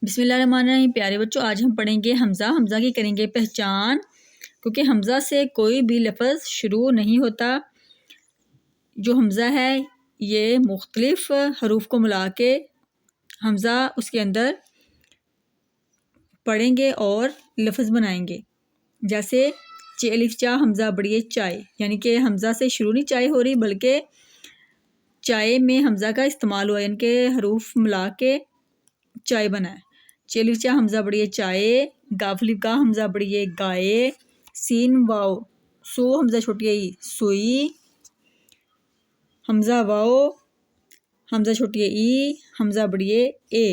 بسم اللہ الرحمن الرحیم۔ پیارے بچوں، آج ہم پڑھیں گے حمزہ کی کریں گے پہچان، کیونکہ حمزہ سے کوئی بھی لفظ شروع نہیں ہوتا۔ جو حمزہ ہے یہ مختلف حروف کو ملا کے حمزہ اس کے اندر پڑھیں گے اور لفظ بنائیں گے، جیسے چ الف چا حمزہ بڑھیے چائے، یعنی کہ حمزہ سے شروع نہیں چائے ہو رہی بلکہ چائے میں حمزہ کا استعمال ہوا، یعنی کہ حروف ملا کے چائے بنا ہے۔ چ الف چا حمزہ بڑھیے چائے، گاف الف گا حمزہ بڑھیے گائے، سین واو سو حمزہ چھوٹی ای سوئی، حمزہ واو حمزہ چھوٹی ای حمزہ بڑھیے اے،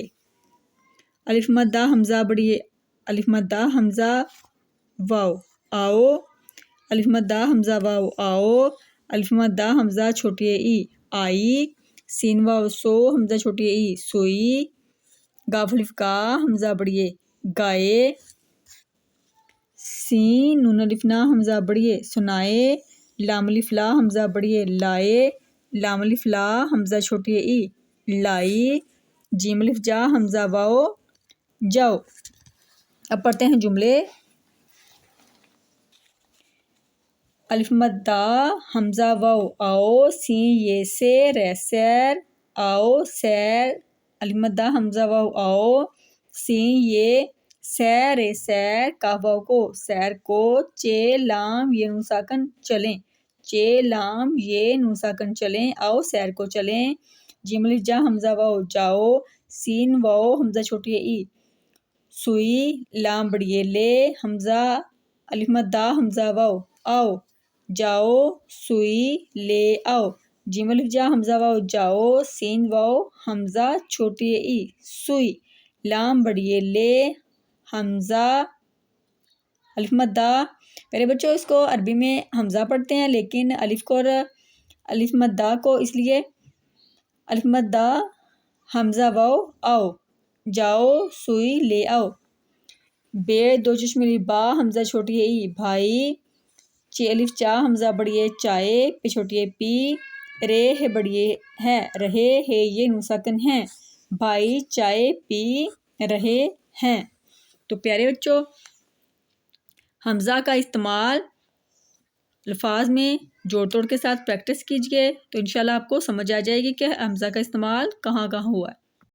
الف مدہ حمزہ بڑھیے الف مدہ حمزہ واو آؤ، الف مدہ حمزہ واو آؤ، الف مدہ حمزہ چھوٹی ای آئی، سین واو سو حمزہ چھوٹی ای سوئی، گاف الف کا حمزہ بڑھیے گائے، سین نون الف نا حمزہ بڑھیے سنائے، لام الف لا حمزہ بڑھیے لائے، لام الف لا حمزہ چھوٹی ای لائی، جیم الف جا حمزہ واو جاؤ۔ اب پڑھتے ہیں جملے۔ الف مدہ حمزہ واو آؤ، سین یہ سے ر سیر آؤ سیر، الف مدہ حمزہ واو آؤ، سین یہ سیر سیر، کاف واو کو سیر کو، چے لام یہ نون ساکن چلیں، چے لام یہ نون ساکن چلیں، آؤ سیر کو چلیں، جیم الف جا حمزہ واو جاؤ، سین واو حمزہ چھوٹی ای سوئی، لام بڑھیے لے، حمزہ الف مدہ حمزہ واو آؤ، جاؤ سوئی لے آؤ، جیم الف جا حمزہ واو جاؤ، سین واو حمزہ چھوٹی ای سوئی، لام بڑھیے لے، حمزہ الف مدہ۔ میرے بچوں اس کو عربی میں حمزہ پڑھتے ہیں، لیکن الف کو اور الف مدہ کو اس لیے الف مدہ حمزہ واو آؤ، جاؤ سوئی لے آؤ، بے دو چشملی با حمزہ چھوٹی ای بھائی، چ الف چا حمزہ بڑھیے چائے، پی چھوٹی پی، رے ہے بڑھیے ہے رہے، ہے یہ نون ساکن ہیں، بھائی چائے پی رہے ہیں۔ تو پیارے بچوں، حمزہ کا استعمال الفاظ میں جوڑ توڑ کے ساتھ پریکٹس کیجیے، تو انشاءاللہ آپ کو سمجھ آ جائے گی کہ حمزہ کا استعمال کہاں کہاں ہوا ہے۔